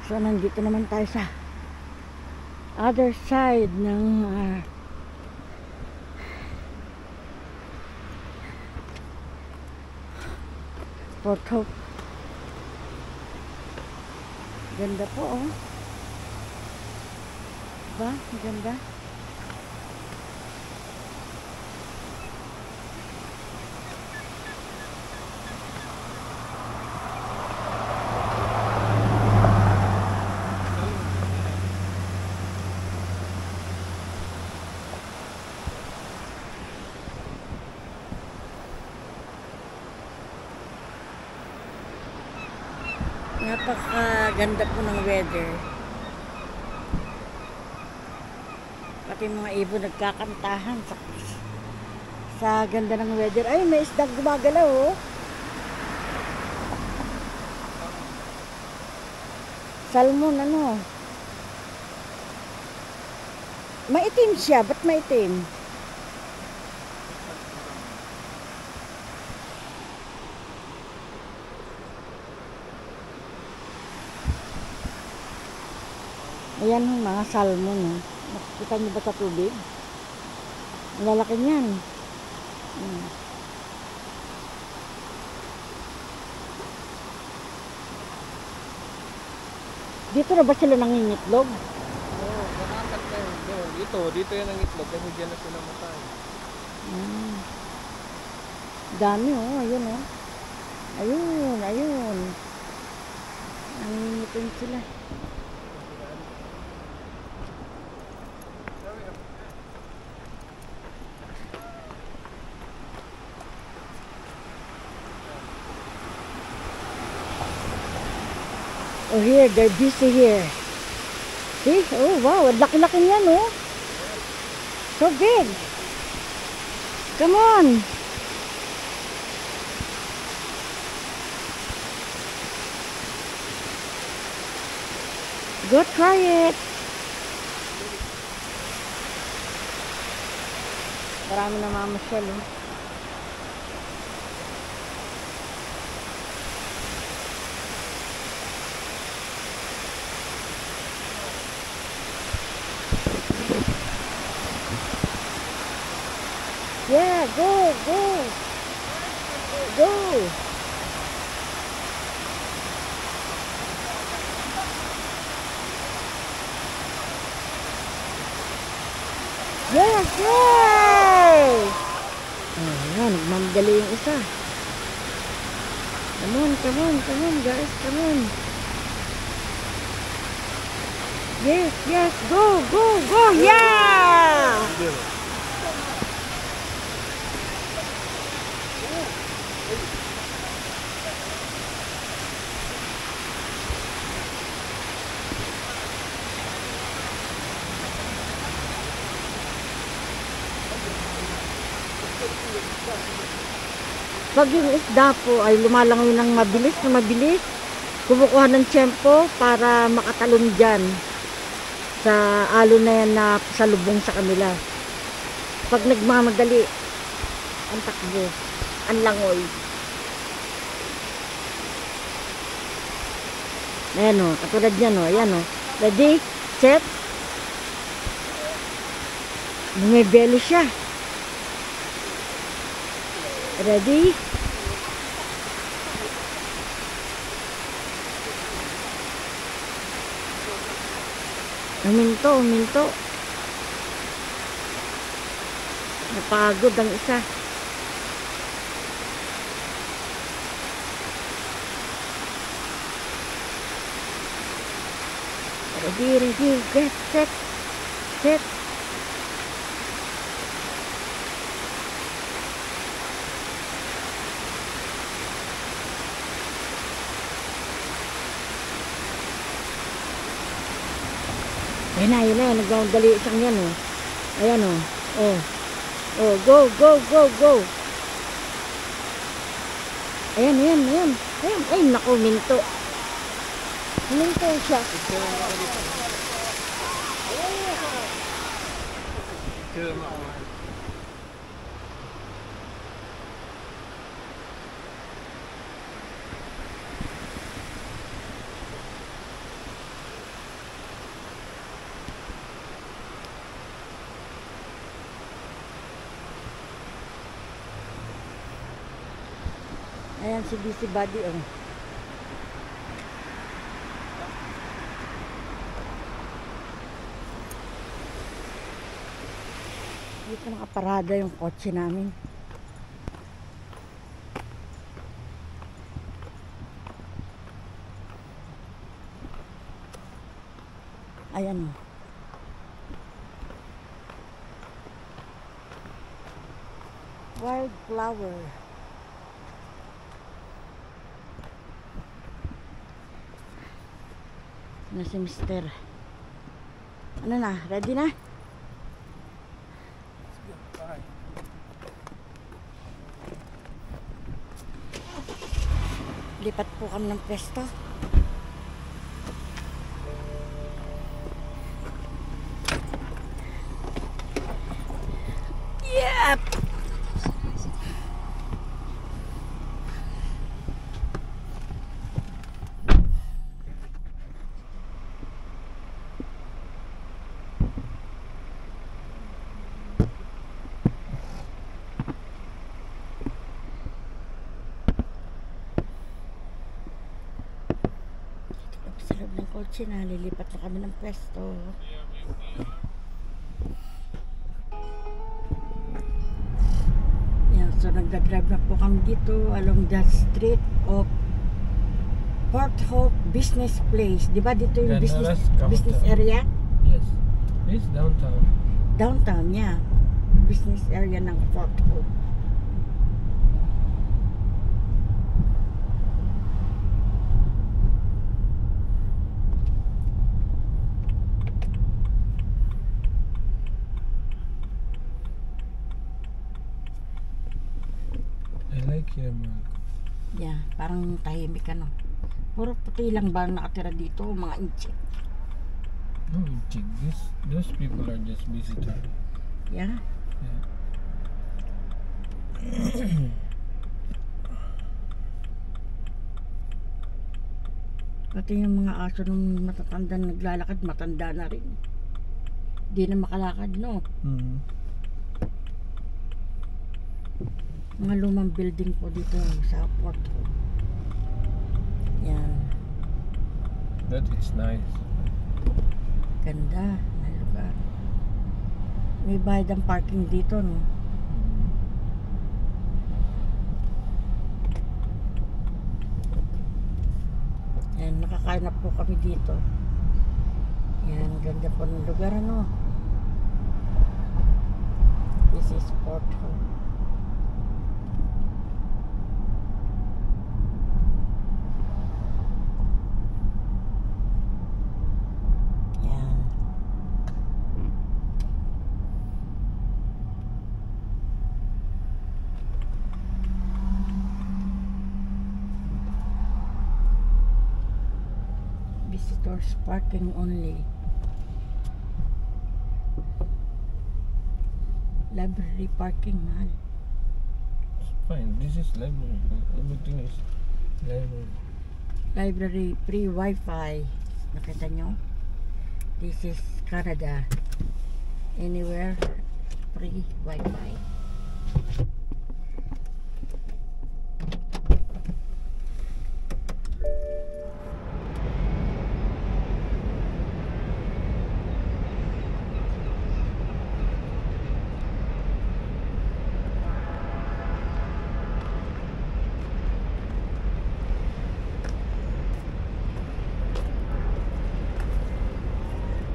So nandito naman tayo sa other side ng Port Hope. Ganda po, oh. Diba? Ganda. Napakaganda po ng weather. Pati mga ibon nagkakantahan sa ganda ng weather. Ay, may isdang gumagalaw, oh. Salmon, ano? Maitim siya. Ba't maitim? Ayan yung mga salmon, oh. Nakikita niyo ba sa tubig? Ang lalaki niyan. Dito na ba sila nangingitlog? Oo, kakakat na yun. Dito yan ang itlog kasi dyan na sila matay. Dami, oh. Ayun, oh. Ayun. Nangingitlog sila. Oh, here, they're busy here. See? Oh, wow. Laki-laki niyan, oh. So big. Come on. Go try it. Marami na mamasyal, oh. Yeah, go. Yes, yay! Ayan, nagmamadali yung isa. Come on, guys, come on. Yes, go, yeah! Pag yung isda po ay lumalangoy ng mabilis, kumukuha ng tiyempo para makatalon dyan sa alo na yan na salubong sa kanila. Pag nagmamadali, ang takbo, ang langoy. Ayan, o, katulad yan, o, ayan, o. Ready, set. May belly siya. Ready? Uminto. Napagod ang isa. Ready, get set. Ayun na, nagdadali isang yan, oh. Ayan, oh. Oh, go. Ayan. Ay, naku, minto siya. Ayan si DC Buddy, oh. Dito nakaparada yung kotse namin. Ayan, oh. Wildflower. Na si Mister. Ano na? Ready na? Bye. Lipat po kami ng pwesto. Yep! Sa loob ng kotse na, lilipat na kami ng pwesto. Yan, so nagdadrive na po kami dito along the street of Port Hope Business Place. Di ba dito yung business area? Yes. This downtown. Downtown, yeah. Business area ng Port Hope. I like here, man. Yeah, parang tahimik ano. Puro puti lang ba ang nakatira dito, mga inchik. No, check this. Those people are just visitor. Yeah. Yeah. Pati yung mga aso ng matatanda naglalakad, matanda na rin. Di na makalakad, no? Mm. Mga lumang building po dito sa Port Hope. Yan. But it's nice. Ganda na lugar. May bayad ang parking dito, no? Yan, nakakain na po kami dito. Yan, ganda po ng lugar, ano? This is Port Hope. Yan. Visitors parking only. Library parking, mahal. It's fine. This is library. Everything is library. Library, free wifi. Nakita nyo? This is Canada. Anywhere, free wifi.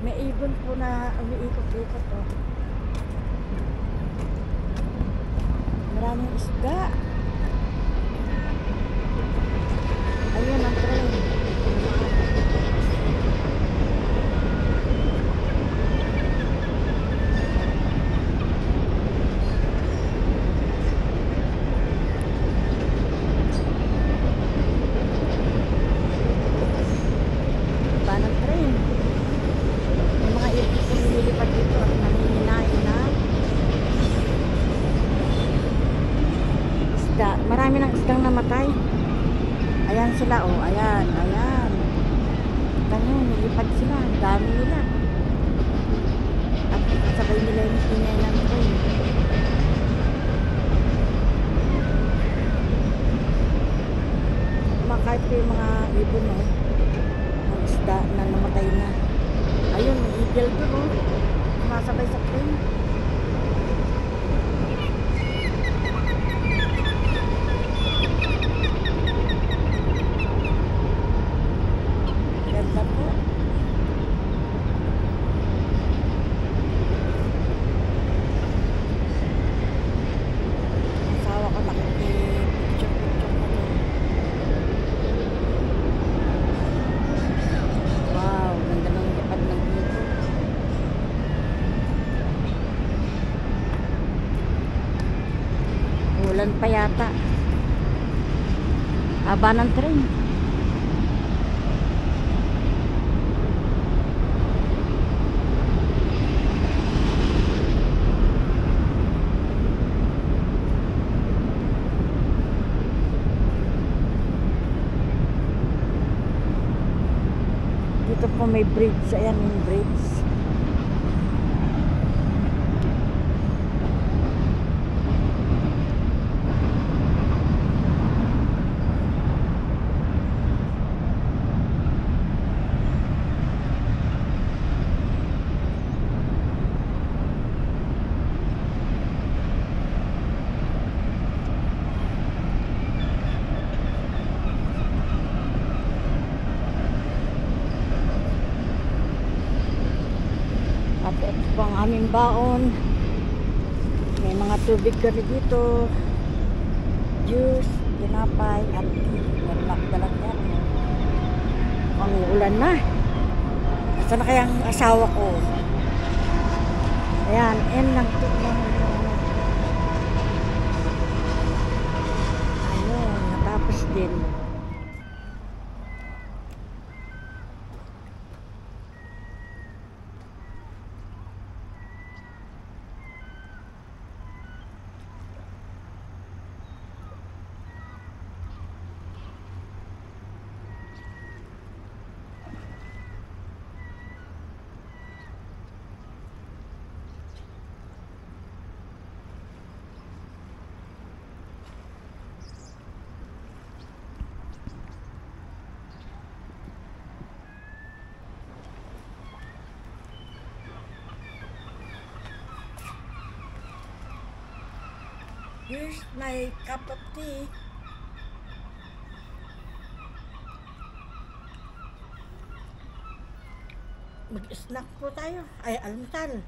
May ibon po na umiikot-ikot, oh. Maraming isda. Ayun ang train. Iba ng train. May mga ibon po lumilipad dito at nangininain na isda. Marami ng isdang namatay. Ayan sila, oh. Ayan, ayan. Ganyan, nilipad sila. Ang dami nila. At kasabay nila yung ingay ng train. yung mga ibon, no? Ang isda na namatay na. Ayun, may eagle doon, no? Sumasabay sa plane. Ganda po. Asawa ko nakikipicture-picture na doon. Wow, ganda ng lipad ng dito. Ulan pa yata. Haba ng tren. Dito po may bridge. Ayan yung bridge. At ito po ang aming baon. May mga tubig kami dito. Juice, tinapay, at dalag yan. Ang ulan na. Asa na kaya ang asawa ko? Ayan, lang ito. Ayun, natapos din. Here's my cup of tea. Mag-snack po tayo. Ay, almusal.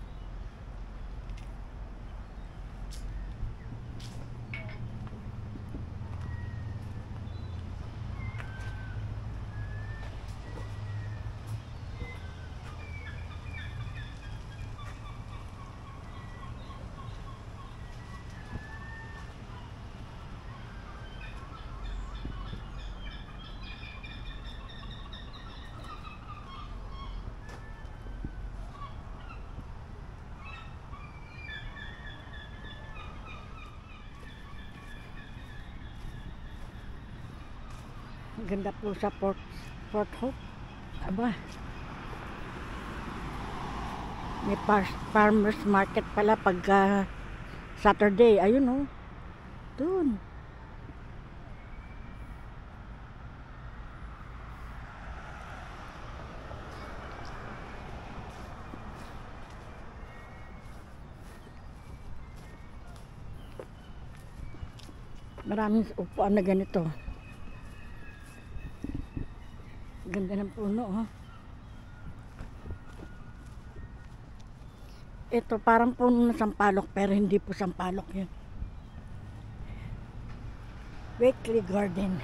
Ang ganda po sa Port Hope. Aba. May farmers market pala pag Saturday. Ayun, oh. Doon. Maraming upuan na ganito. Ganda ng puno, oh. Ito parang puno na sampalok pero hindi po sampalok yun. Weekly Garden.